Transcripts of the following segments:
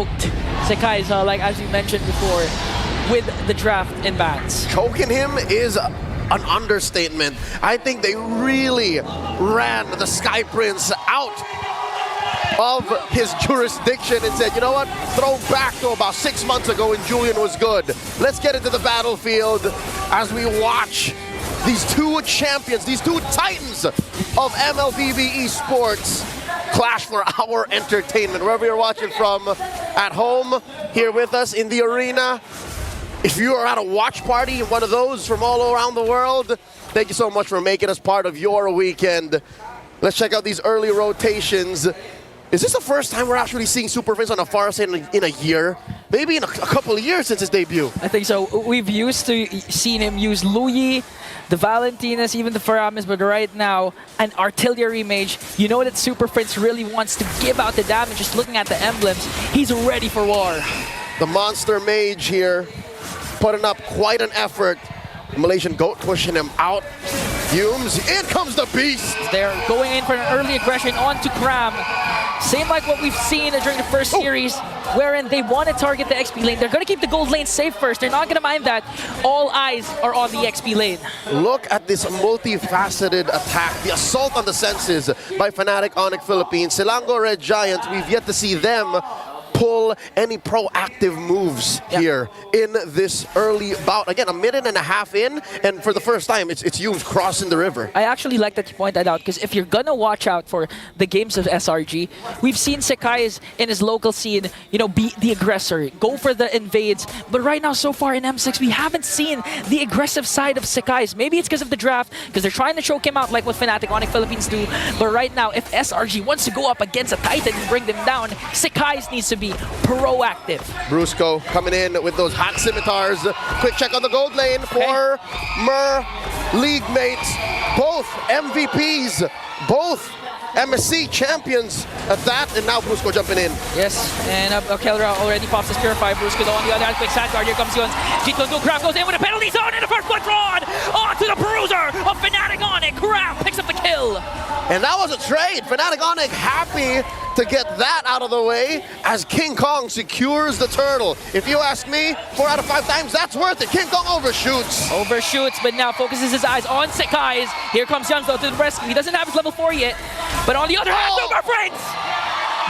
Sekai's, like as you mentioned before, with the draft in bats. Choking him is an understatement. I think they really ran the Sky Prince out of his jurisdiction and said, you know what, throw back to about 6 months ago when Julian was good. Let's get into the battlefield as we watch these two champions, these two titans of MLBB Esports clash for our entertainment. Wherever you're watching from, at home, here with us in the arena. If you are at a watch party, one of those from all around the world, thank you so much for making us part of your weekend. Let's check out these early rotations. Is this the first time we're actually seeing Super Friends on a far side in a year? Maybe in a couple of years since his debut. I think so. We've used to seen him use Louis, the Valentinas, even the Faramis, but right now, an artillery mage. You know that Super Prince really wants to give out the damage. Just looking at the emblems, he's ready for war. The monster mage here, putting up quite an effort. The Malaysian GOAT pushing him out. Humes, in comes the beast! They're going in for an early aggression onto Cram. Same like what we've seen during the first series, wherein they want to target the XP lane. They're going to keep the gold lane safe first. They're not going to mind that. All eyes are on the XP lane. Look at this multifaceted attack. The assault on the senses by Fnatic, Onic Philippines. Selangor Red Giants, we've yet to see them pull any proactive moves here in this early bout. Again, a minute and a half in, and for the first time, it's Humes crossing the river. I actually like that you point that out, because if you're gonna watch out for the games of SRG, we've seen Sekai in his local scene, you know, be the aggressor, go for the invades. But right now, so far in M6, we haven't seen the aggressive side of Sekai. Maybe it's because of the draft, because they're trying to choke him out like what Fnatic, Onic Philippines do. But right now, if SRG wants to go up against a Titan and bring them down, Sekai needs to be proactive. Brusco coming in with those hot scimitars. Quick check on the gold lane for Mer league mates. Both MVPs, both MSC champions at that, and now Brusco jumping in. Yes, and Kelra already pops his Purify. Brusco on the other hand, quick side guard. Here comes Yuns. G2 Craft goes in with a penalty zone, and the first blood drawn onto the bruiser of Fnatic Onic. Craft picks up the kill. And that was a trade. Fnatic Onic happy to get that out of the way as King Kong secures the turtle. If you ask me, 4 out of 5 times, that's worth it. King Kong overshoots. Overshoots, but now focuses his eyes on Sekai's. Here comes Youngs though to the rescue. He doesn't have his level 4 yet. But on the other hand, Super Prince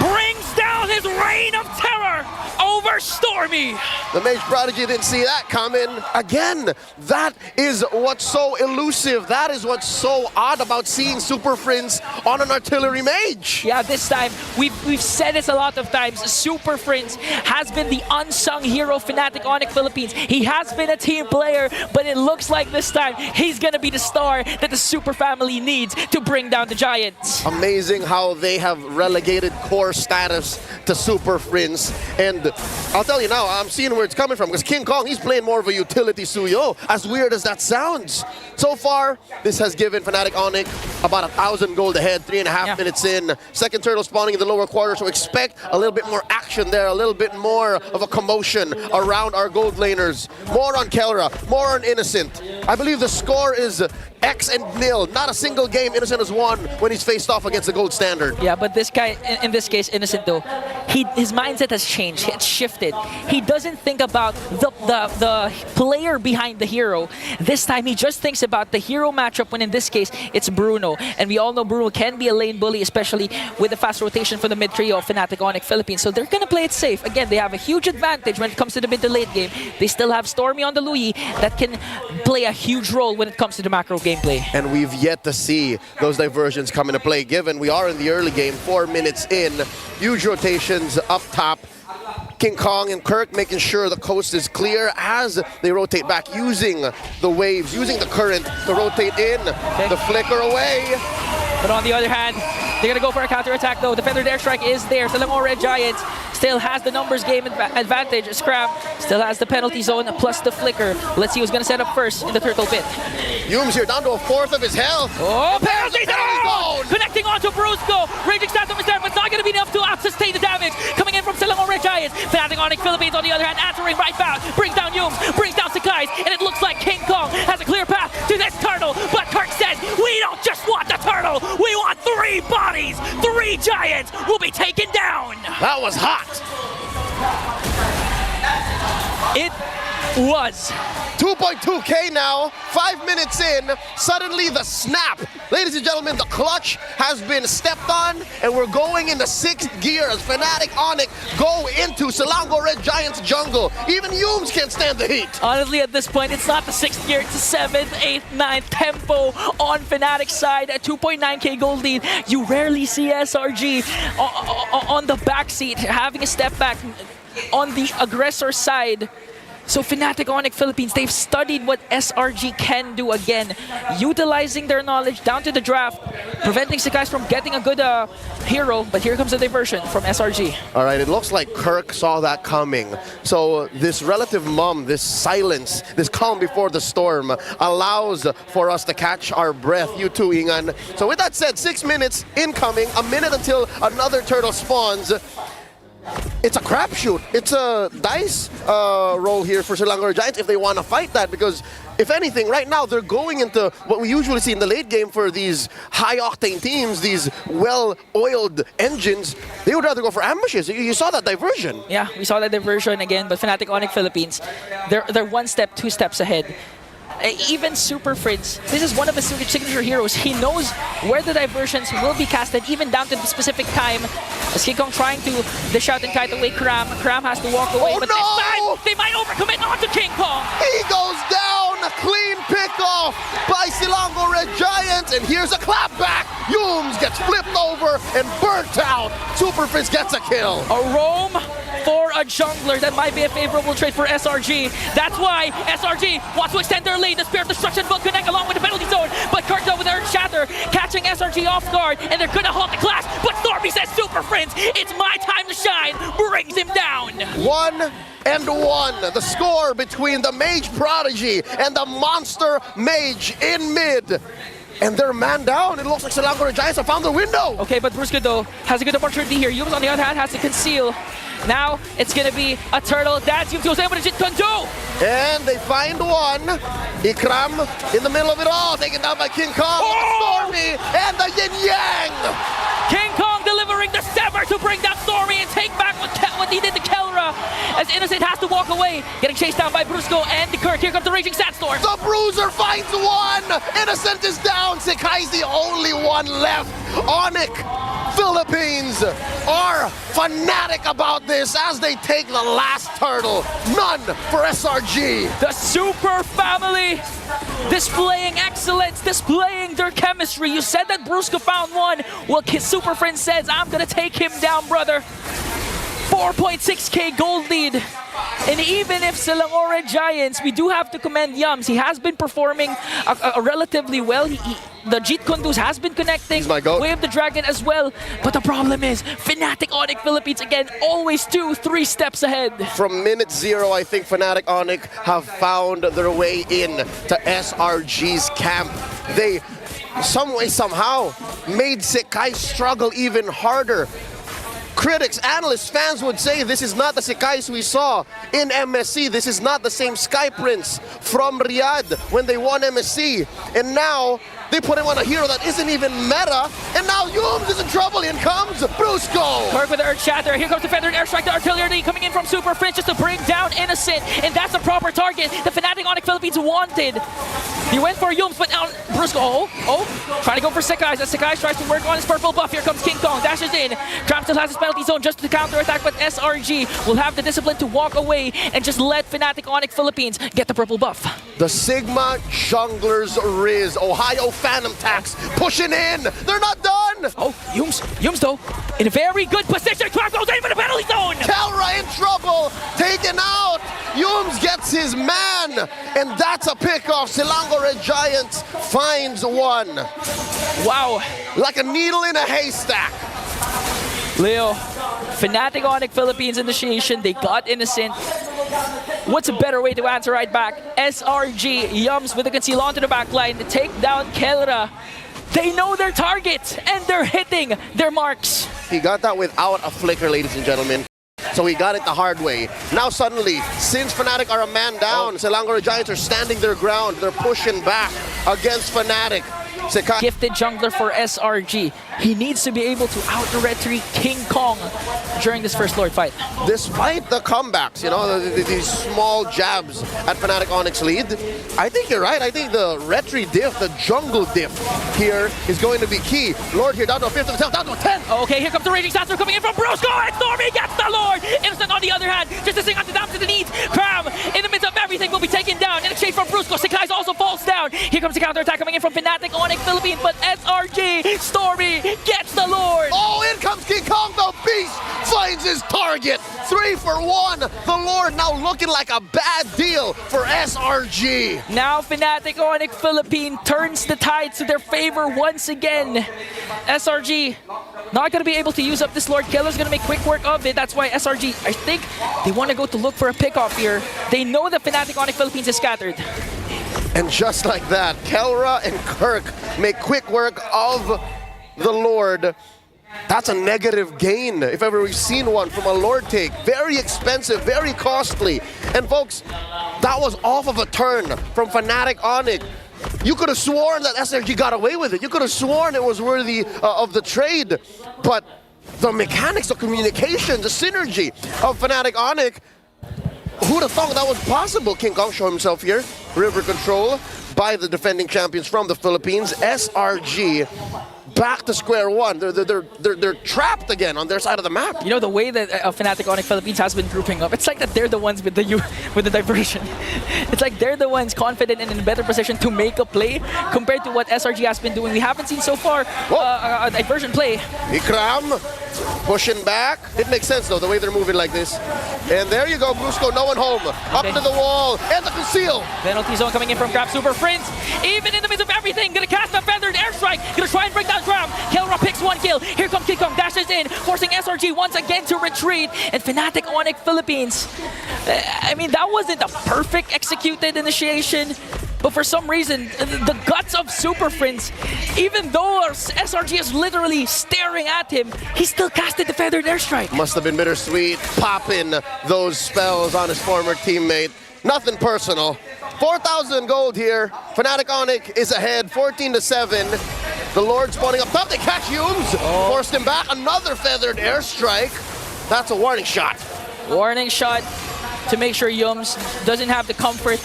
brings down his reign of terror over Stormy. The Mage Prodigy didn't see that coming. Again, that is what's so elusive. That is what's so odd about seeing Super Prince on an artillery mage. Yeah, this time, we've said this a lot of times. Super Prince has been the unsung hero of Fnatic Onic Philippines. He has been a team player, but it looks like this time he's gonna be the star that the Super family needs to bring down the Giants. Amazing how they have relegated core status to Super Prince. And I'll tell you now, I'm seeing where it's coming from, because King Kong, he's playing more of a utility Suyo, as weird as that sounds. So far, this has given Fnatic Onic about 1,000 gold ahead, 3.5 minutes in. Second turtle spawning in the lower quarter, so expect a little bit more action there, a little bit more of a commotion around our gold laners. More on Kelra, more on Innocent. I believe the score is X and nil. Not a single game Innocent has won when he's faced off against the gold standard. Yeah, but this guy, in this case, Innocent though, his mindset has changed. It's shifted. He doesn't think about the player behind the hero. This time, he just thinks about the hero matchup, when in this case, it's Bruno. And we all know Bruno can be a lane bully, especially with the fast rotation for the mid trio of Fnatic Onic Philippines. So they're going to play it safe. Again, they have a huge advantage when it comes to the mid to late game. They still have Stormy on the Louis that can play a huge role when it comes to the macro gameplay. And we've yet to see those diversions come into play, given we are in the early game, 4 minutes in. Huge rotations up top. King Kong and Kirk making sure the coast is clear as they rotate back, using the waves, using the current to rotate in. The flicker away. But on the other hand, they're going to go for a counter-attack though. Defender airstrike is there. Selangor Red Giants still has the numbers game advantage. Scrap still has the penalty zone plus the flicker. Let's see who's going to set up first in the turtle pit. Humes here down to 1/4 of his health. Oh, penalty zone! Connecting onto Brusco. Raging Phantom is there, but not going to be enough to sustain the damage. Coming in from Selangor Red Giants. Fnatic Onic Philippines on the other hand, answering right back. Brings down Humes, brings down Sekai's, and it looks like King Kong has a clear path to this turtle. But Kirk says, we don't just want the turtle, we want 3 bodies. 3 giants will be taken down. That was hot. It was. 2.2K now, 5 minutes in, suddenly the snap. Ladies and gentlemen, the clutch has been stepped on, and we're going into 6th gear as Fnatic Onic go into Selangor Red Giants jungle. Even Yums can't stand the heat. Honestly, at this point, it's not the 6th gear, it's the 7th, 8th, 9th tempo on Fnatic's side at 2.9K gold lead. You rarely see SRG on the backseat, having a step back on the aggressor side. So Fnatic Onic Philippines, they've studied what SRG can do again, utilizing their knowledge down to the draft, preventing Sekais from getting a good hero, but here comes the diversion from SRG. All right, it looks like Kirk saw that coming. So this relative mum, this silence, this calm before the storm allows for us to catch our breath. You too, Ingan. So with that said, 6 minutes incoming, a minute until another turtle spawns. It's a crapshoot. It's a dice roll here for Selangor Giants if they want to fight that, because if anything, right now they're going into what we usually see in the late game for these high-octane teams, these well-oiled engines. They would rather go for ambushes. You saw that diversion. Yeah, we saw that diversion again, but Fnatic Onic Philippines, they're 1 step, 2 steps ahead. Even Super Fritz, this is one of his signature heroes. He knows where the diversions will be casted, even down to the specific time. As King Kong trying to dish out and kite away Kram. Kram has to walk away, Oh, but no! this time, they might overcommit onto King Kong. He goes down, a clean pick-off by Selangor Red Giants, and here's a clapback. Yums gets flipped over and burnt out. Superfist gets a kill. A roam for a jungler, that might be a favorable trade for SRG. That's why SRG wants to extend their lead. The Spirit of Destruction will connect along with the penalty zone, but Kirkdo with Earth Shatter catching SRG off guard, and they're gonna halt the clash. But Stormy says, Super Friends, it's my time to shine, brings him down. 1-1, the score between the Mage Prodigy and the Monster Mage in mid. And they're man down. It looks like Selangor Giants have found the window. Okay, but Brusque though has a good opportunity here. Yums on the other hand has to conceal. Now it's gonna be a turtle. That's Yums goes in with a Jit Kondo. And they find one. Ikram in the middle of it all, taken down by King Kong. Oh! Stormy and the Yin Yang. King Kong delivering the Sever to bring down Stormy and take back what he did to Kelra. As Innocent has to walk away, getting chased down by Brusco and the Kirk. Here comes the Raging Sandstorm. The Bruiser finds one. Innocent is down. Sekai's the only one left. Onic Philippines are fanatic about this as they take the last turtle. None for SRG. The Super Family displaying excellence, displaying their chemistry. You said that Brusco found one. Well, his Super Friend says, I'm gonna take him down, brother. 4.6K gold lead. And even if Selangor Red Giants, we do have to commend Yums. He has been performing relatively well. The Jeet Kunduz has been connecting. He's my goat. Wave the Dragon as well. But the problem is, Fnatic Onic Philippines, again, always 2-3 steps ahead. From minute 0, I think Fnatic Onic have found their way in to SRG's camp. They, some way, somehow, made Sekai struggle even harder. Critics, analysts, fans would say this is not the Sekais we saw in MSC. This is not the same Sky Prince from Riyadh when they won MSC. And now they put him on a hero that isn't even meta. And now Yums is in trouble. In comes Brusco. Kirk with the Earth Shatter. Here comes the Feathered Airstrike, the artillery coming in from Super Fringe just to bring down Innocent. And that's the proper target the Fnatic Onic Philippines wanted. He went for Yums, but now Brusco, trying to go for Sekais. As Sekais tries to work on his purple buff. Here comes King Kong, dashes in. Kram still has his penalty zone just to counter attack, but SRG will have the discipline to walk away and just let Fnatic Onic Philippines get the purple buff. The Sigma Junglers Riz, Ohio Phantom Tax pushing in. They're not done. Oh, Yums though, in a very good position. Kram goes in for the penalty zone. Kelra in trouble, taken out. Yums gets his man, and that's a pickoff. Selangor Red Giants finds one. Wow. Like a needle in a haystack. Leo, Fnatic Onic Philippines initiation, they got Innocent. What's a better way to answer right back? SRG, Yums with the conceal onto the backline to take down Kelra. They know their targets, and they're hitting their marks. He got that without a flicker, ladies and gentlemen. So he got it the hard way. Now suddenly, since Fnatic are a man down, Selangor Giants are standing their ground. They're pushing back against Fnatic. Sekai. Gifted jungler for SRG. He needs to be able to out-retreat King Kong during this first Lord fight. Despite the comebacks, you know, these small jabs at Fnatic Onic lead, I think you're right. I think the retry diff, the jungle diff here is going to be key. Lord here down to a fifth of himself, down to a 10. Okay, here comes the Raging Sasser coming in from Brusco, and Stormy gets the Lord! Innocent on the other hand, just to sing on the down to the knees. Cram, in the midst of everything, will be taken down. In exchange from Brusco, Sekai's also falls down. Here comes the counter-attack coming in from Fnatic Onic Philippines, but SRG, Stormy gets the Lord! Oh, in comes King Kong, the beast finds his target. 3 for 1. The Lord now looking like a bad deal for SRG. Now Fnatic Onic Philippines turns the tide to their favor once again. SRG not going to be able to use up this Lord. Keller's going to make quick work of it. That's why SRG, I think they want to go to look for a pick-off here. They know that Fnatic Onic Philippines is scattered. And just like that, Kelra and Kirk make quick work of the Lord. That's a negative gain, if ever we've seen one from a Lord take. Very expensive, very costly. And folks, that was off of a turn from Fnatic Onic. You could have sworn that SRG got away with it. You could have sworn it was worthy of the trade. But the mechanics of communication, the synergy of Fnatic Onic, who'd have thought that was possible? King Kong show himself here. River control by the defending champions from the Philippines. SRG back to square one. They're trapped again on their side of the map. You know, the way that Fnatic Onic Philippines has been grouping up, it's like that they're the ones with the diversion. It's like they're the ones confident and in a better position to make a play compared to what SRG has been doing. We haven't seen so far a diversion play. Ikram pushing back. It makes sense though, the way they're moving like this. And there you go, Brusco, no one home. Up to the wall, and the conceal. Penalty zone coming in from Crab Super Prince. Even in the midst of everything, gonna cast a feathered airstrike. Gonna try and bring down Crab. Kelra picks 1 kill. Here comes King Kong, dashes in, forcing SRG once again to retreat. And Fnatic Onic Philippines, I mean, that wasn't a perfect executed initiation. But for some reason, the guts of Super Prince, even though SRG is literally staring at him, he still casted the feathered airstrike. Must have been bittersweet, popping those spells on his former teammate. Nothing personal. 4,000 gold here. Fnatic Onic is ahead, 14-7. The Lord spawning up top. They catch Humes. Forced him back. Another feathered airstrike. That's a warning shot. Warning shot to make sure Yums doesn't have the comfort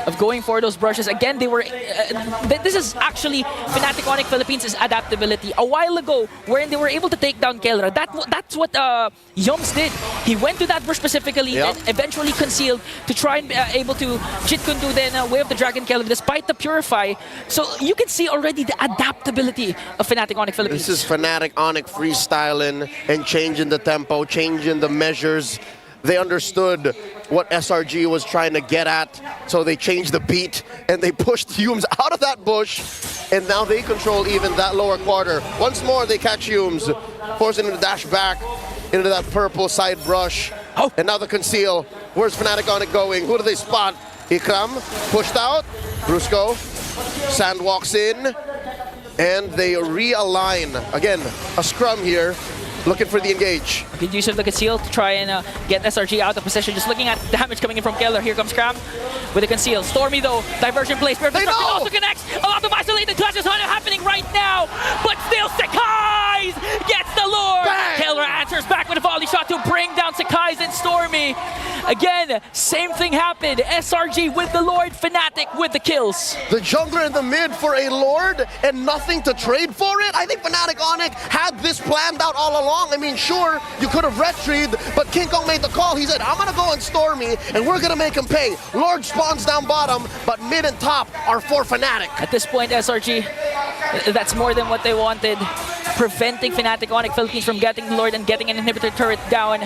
of going for those brushes. Again, they were... this is actually Fnatic Onic Philippines' adaptability. A while ago, wherein they were able to take down Kelra, that's what Yums did. He went to that brush specifically and eventually concealed to try and be able to Jit Kundu then Way of the Dragon Kelra despite the Purify. So you can see already the adaptability of Fnatic Onic Philippines. This is Fnatic Onic freestyling and changing the tempo, changing the measures. They understood what SRG was trying to get at, so they changed the beat and they pushed Humes out of that bush, and now they control even that lower quarter. Once more, they catch Humes, forcing him to dash back into that purple side brush. And now the conceal. Where's Fnatic Onic going? Who do they spot? Ikram pushed out. Brusco. Sand walks in, and they realign. Again, a scrum here. Looking for the engage. Good use of the conceal to try and get SRG out of position. Just looking at the damage coming in from Keller. Here comes Cram with the conceal. Stormy though, diversion plays. Perfect also connects. A lot of isolated clashes happening right now. But still Sekai's gets the Lord. Bang! Keller answers back with a volley shot to bring down Sekai's and Stormy. Again, same thing happened. SRG with the Lord, Fnatic with the kills. The jungler in the mid for a Lord and nothing to trade for it? I think Fnatic Onic had this planned out all along. I mean, sure, you could have retrieved, but King Kong made the call. He said, I'm going to go on Stormy, and we're going to make him pay. Lord spawns down bottom, but mid and top are for Fnatic. At this point, SRG, that's more than what they wanted. Preventing Fnatic Onic Philippines from getting the Lord and getting an inhibitor turret down.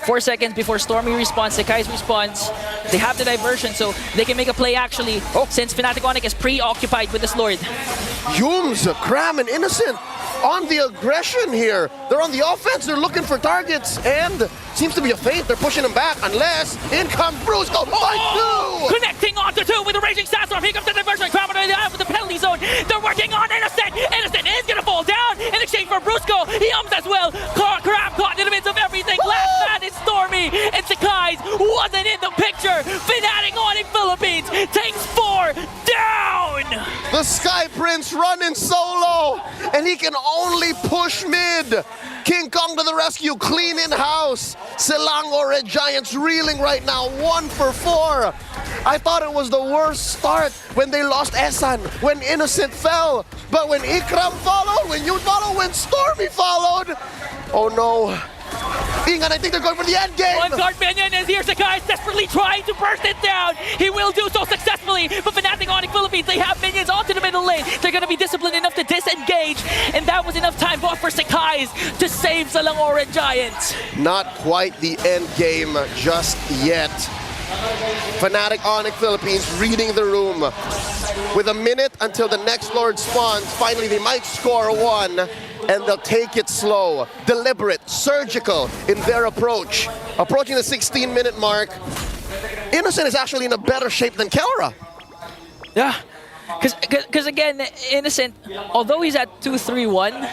4 seconds before Stormy respawns, Sekai's response. They have the diversion, so they can make a play actually, since Fnatic Onic is preoccupied with this Lord. Humes, Cram, and Innocent on the aggression here. They're on the offense, they're looking for targets, and seems to be a feint. They're pushing him back, unless in comes Brusco. Connecting onto 2 with the Raging Sandstorm. Here comes the diversion. Cram with the penalty zone. They're working on Innocent. Innocent is going to fall down in exchange for Brusco. He as well. Cram caught in the midst of everything. Last man is Stormy, and Sekai's wasn't in the picture. Fnatic Onic Philippines takes 4 down. The Sky Prince running solo, and he can only push mid. King Kong to the rescue, clean in-house. Selangor Red Giants reeling right now, 1 for 4. I thought it was the worst start when they lost Esan, when Innocent fell. But when Ikram followed, when you followed, when Stormy followed, oh no. Ingan, I think they're going for the end game. One guard minion is here. Sakai is desperately trying to burst it down. He will do so successfully. But Fnatic Onic Philippines, they have minions onto the middle lane. They're going to be disciplined enough to disengage. And that was enough time for Sakai's to save Selangor Red Giants. Not quite the end game just yet. Fnatic Onic Philippines reading the room. With a minute until the next Lord spawns, finally they might score one, and they'll take it slow, deliberate, surgical in their approach. Approaching the 16-minute mark, Innocent is actually in a better shape than Kelra. Yeah, because again, Innocent, although he's at 2-3-1,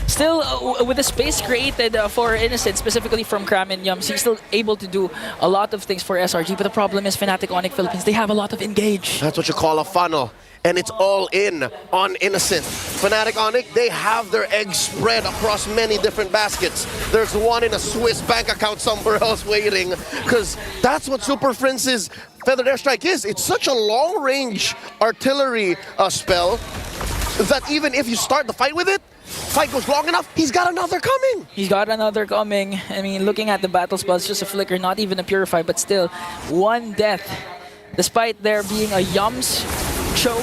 still, with the space created for Innocent, specifically from Cram and Yums, he's still able to do a lot of things for SRG. But the problem is Fnatic Onic Philippines, they have a lot of engage. That's what you call a funnel. And it's all in on Innocent. Fnatic Onic, they have their eggs spread across many different baskets. There's one in a Swiss bank account somewhere else waiting, because that's what Super Prince's Feathered Airstrike is. It's such a long-range artillery spell that even if you start the fight with it, fight goes long enough, he's got another coming. He's got another coming. I mean, looking at the battle spell, it's just a flicker, not even a purify, but still, one death. Despite there being a Yums show,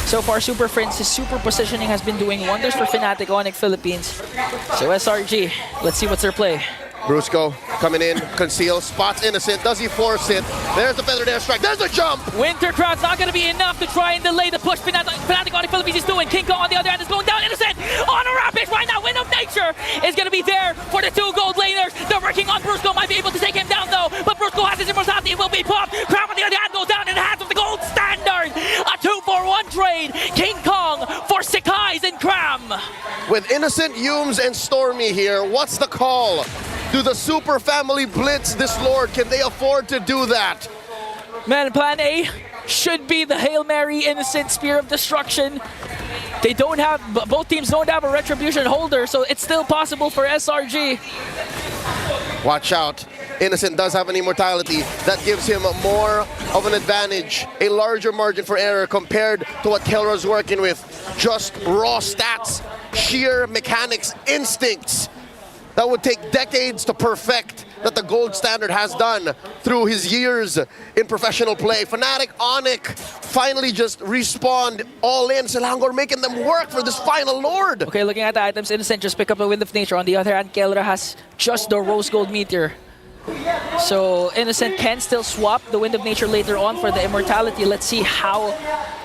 so far Super Prince's super positioning has been doing wonders for Fnatic Onic Philippines. So SRG, let's see what's their play. Brusco coming in, conceal, spots Innocent. Does he force it? There's the Feathered Airstrike. There's the jump! Winter Crown's not going to be enough to try and delay the push Fnatic Onic Philippines is doing. King Kong on the other hand is going down. Innocent on a rampage right now. Wind of Nature is going to be there for the 2 gold laners. They're working on Brusco. Might be able to take him down though. But Brusco has his immortality. It will be popped. Crown on the other hand goes down in the hands of the gold standard. A 2-for-1 trade. King Kong for Sakai's and Cram. With Innocent, Yums, and Stormy here, what's the call? Do the Super Family blitz this Lord? Can they afford to do that? Man, plan A should be the Hail Mary Innocent Spear of Destruction. They don't have, both teams don't have a Retribution holder, so it's still possible for SRG. Watch out. Innocent does have an immortality. That gives him more of an advantage, a larger margin for error compared to what Kelra's working with. Just raw stats, sheer mechanics, instincts that would take decades to perfect, that the gold standard has done through his years in professional play. Fnatic Onic finally just respawned all in. Selangor making them work for this final Lord. Okay, looking at the items, Innocent just pick up a Wind of Nature. On the other hand, Kelra has just the Rose Gold Meteor. So Innocent can still swap the Wind of Nature later on for the immortality. Let's see how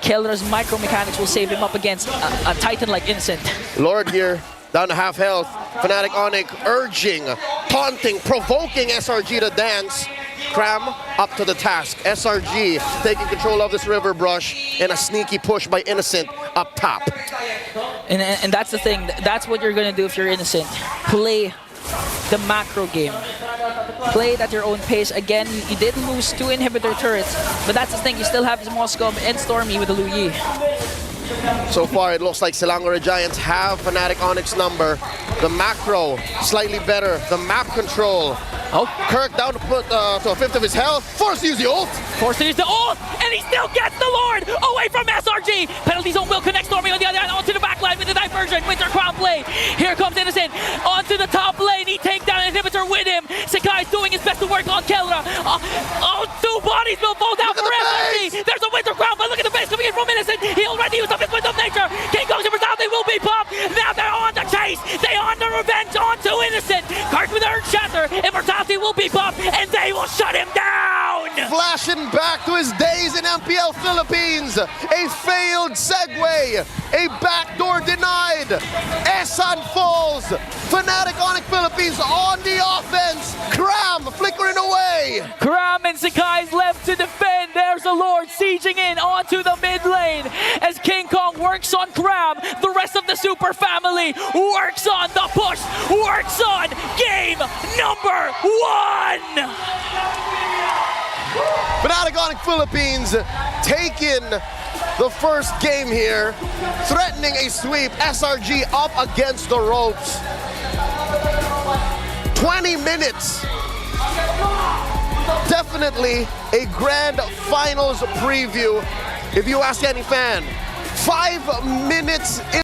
Kelra's micro mechanics will save him up against a Titan like Innocent. Lord here, down to half health. Fnatic Onic urging, taunting, provoking SRG to dance. Cram up to the task. SRG taking control of this river brush, and a sneaky push by Innocent up top. And that's the thing. That's what you're going to do if you're Innocent. Play the macro game. Play it at your own pace. Again, you did lose 2 inhibitor turrets, but that's the thing. You still have Moscow and Stormy with the Lu Yi. So far, it looks like Selangor Giants have Fnatic Onic's number. The macro, slightly better. The map control. Oh, Kirk down to put to a 5th of his health. Forced to use the ult. Forced to use the ult, and he still gets the Lord away from SRG. Penalty zone will connect Stormy on the other hand onto the backline with the diversion. Winter Crown play. Here comes Innocent onto the top lane. He takes down inhibitor with him. Sakai's doing his best to work on Kelra. 2 bodies will fall down for SRG. There's a Winter Crown, but look at the base coming in from Innocent. He already used up his Wind of Nature. King Kong's immortality will be popped. Now they're on the chase. They on the revenge onto Innocent. Kirk with Earth Shatter. Immortality will be popped, and they will shut him down. Flashing back to his days in MPL Philippines. A failed segue. A backdoor denied. Esan falls. Fnatic Onic Philippines on the offense. Cram flickering away. Cram and Sakai's left to defend. There's a Lord sieging in onto the mid lane. As King Kong works on Cram, the rest of the Super Family works on the push, works on game number 1. Fnatic Onic Philippines taking the first game here, threatening a sweep. SRG up against the ropes. 20 minutes. Definitely a grand finals preview, if you ask any fan. 5 minutes in